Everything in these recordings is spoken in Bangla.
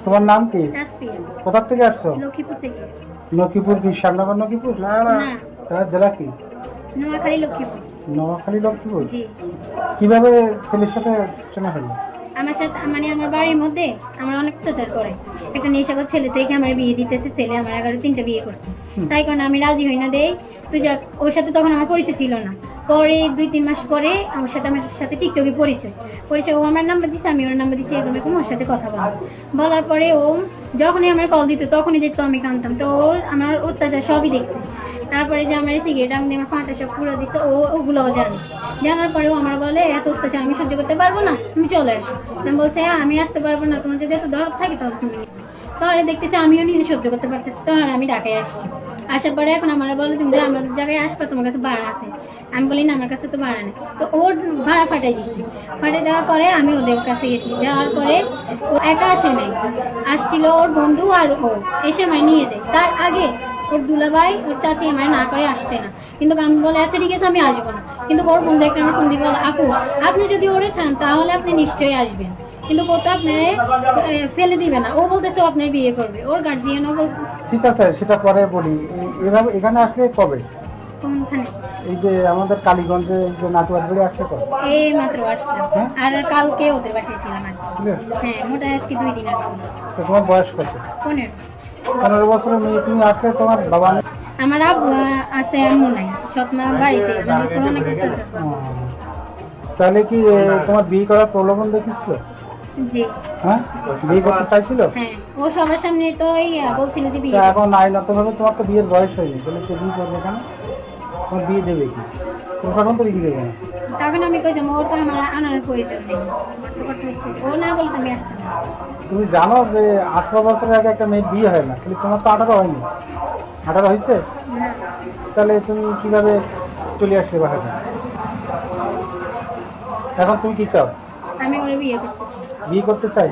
তোমার নাম কি? তাসফিয়া। কোথা থেকে আসছো? লক্ষ্মীপুর থেকে। লক্ষ্মীপুর কি শ্যামনগর লক্ষ্মীপুর? না। জেলা কি? নোয়াখালী লক্ষ্মীপুর। নোয়াখালী লক্ষ্মীপুর। জি। কিভাবে ছেলের সাথে চেনা হলো? আমার সাথে মানে আমার বাড়ির মধ্যে আমার অনেক অত্যাচার করে। একটা নেশাখোর ছেলে থেকে আমার বিয়ে দিতেছে, ছেলে আমার 11-3টা বিয়ে করছে। তাই কারণে আমি রাজি হই না দেই। তুই যা, ওর সাথে তখন আমার পরিচয় ছিল না। পরে 2-3 মাস পরে আমার সাথে টিকটকে পরিচয়। ও আমার নাম্বার দিচ্ছে, আমি ওর নাম্বার দিচ্ছি, এরকম ওর সাথে কথা বলার পরে ও যখনই আমার কল দিত তখনই দেখতো আমি কাঁদতাম। তো ও আমার অত্যাচার সবই দেখছে। তারপরে যে আমার সিগারেট আমি আমার ফাঁটা সব পুরো দিচ্ছে, ওগুলোও জানার পরেও আমার বলে এত অত্যাচার আমি সহ্য করতে পারবো না, তুমি চলে আসো। আমি বলছি আমি আসতে পারবো না, তোমার যদি এত দরদ থাকে তাহলে তুমি তাহলে দেখতেছি আমিও নিজে সহ্য করতে পারতেছি। তখন আমি ঢাকায় আসছি। আসার পরে এখন আমার বলে তুমি আমার জায়গায় আসবা, তোমার কাছে ভাড়া আছে। আমি বলি না, আমার কাছে তো ভাড়া নেই। তো ওর ভাড়া ফাটাই দিচ্ছি। ফাটাই দেওয়ার পরে আমি ওদের কাছে গেছি। যাওয়ার পরে ও একা আসে নাই, আসছিল ওর বন্ধু আর ও এসে আমার নিয়ে যায়। তার আগে ওর দুলাভাই ওর চাচি আমার না করে আসতে না, কিন্তু আমি বলে আচ্ছা ঠিক আছে আমি আসবো না। কিন্তু ওর বন্ধু একটা আমার ফোন দিয়ে বলে আপু আপনি যদি ওরে চান তাহলে আপনি নিশ্চয়ই আসবেন, কিন্তু ও তো আপনার ফেলে দিবে না। ও বলতেছে আপনার বিয়ে করবে, ওর গার্জিয়ান ও বলতে। ঠিক আছে, সেটা পরে বলি। এভাবে এখানে আসলে কবে? কোনখানে? এই যে আমাদের কালীগঞ্জে এই যে নাটুয়ার বাড়ি আসছে কবে? এই মাত্র আসলাম। আর কালকে ওদের বাসায় ছিলাম আর কি। হ্যাঁ, মোটা আজকে 2 দিন আগে। তো তোমার বয়স কত? 15। 15 বছরের মেয়ে তুমি আসলে, তোমার বাবা নেই? আমার আব্বু আছে, আম্মু নাই। সৎমা বাড়িতে আমার কোনো অনেক অত্যাচার। তাহলে কি তোমার বিয়ে করার প্রলোভন দেখিছিল? জি। হ্যাঁ, বিয়ে করতে চাইছিল? হ্যাঁ, ও সবার সামনে তো বলছিল যে বিয়ে। এখন আইনত ভাবে তোমার তো বিয়ের বয়স হয়নি, তাহলে সে বিয়ে করবে কেন? তোমার বিয়ে দেবে কি? প্রশাসন তো বিয়ে দেবে না। তখন আমি কইতাম ওর তো আমার আনার প্রয়োজন নেই, ও না বলতে আমি আসতাম না। তুমি জানো যে 18 বছরের আগে একটা মেয়ের বিয়ে হয় না, কিন্তু তোমার তো 18 হয়নি। 18 হয়েছে? না। তাহলে তুমি কিভাবে চলে আসলে বাসাটা? এখন তুমি কি চাও? আমি ওরে বিয়ে করতে চাই। বিয়ে করতে চাই?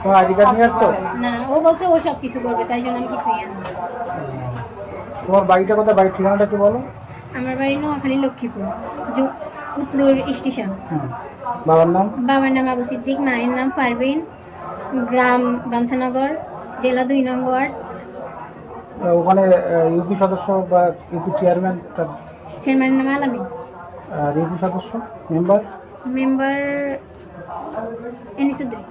তোমার আইডি কার্ড নিয়ে আসছো? না, ও বলছে ও সব কিছু করবে, তাই জন্য আমি কিছুই আনি না। তোমার বাড়িটা কোথায়? বাড়ির ঠিকানাটা কি বলো? আমার বাড়ি নোয়াখালী লক্ষ্মীপুর, উত্তর স্টেশন। বাবার নাম? বাবার নাম আবু সিদ্দিক, মায়ের নাম পারভিন, গ্রাম বাঞ্ছানগর, জেলা 2 নং ওয়ার্ড। ওখানে ইউপি সদস্য বা ইউপি চেয়ারম্যান, তার চেয়ারম্যানের নাম আলামিন। আর ইউপি সদস্য মেম্বার? মেম্বার এনিসুদ্দিন।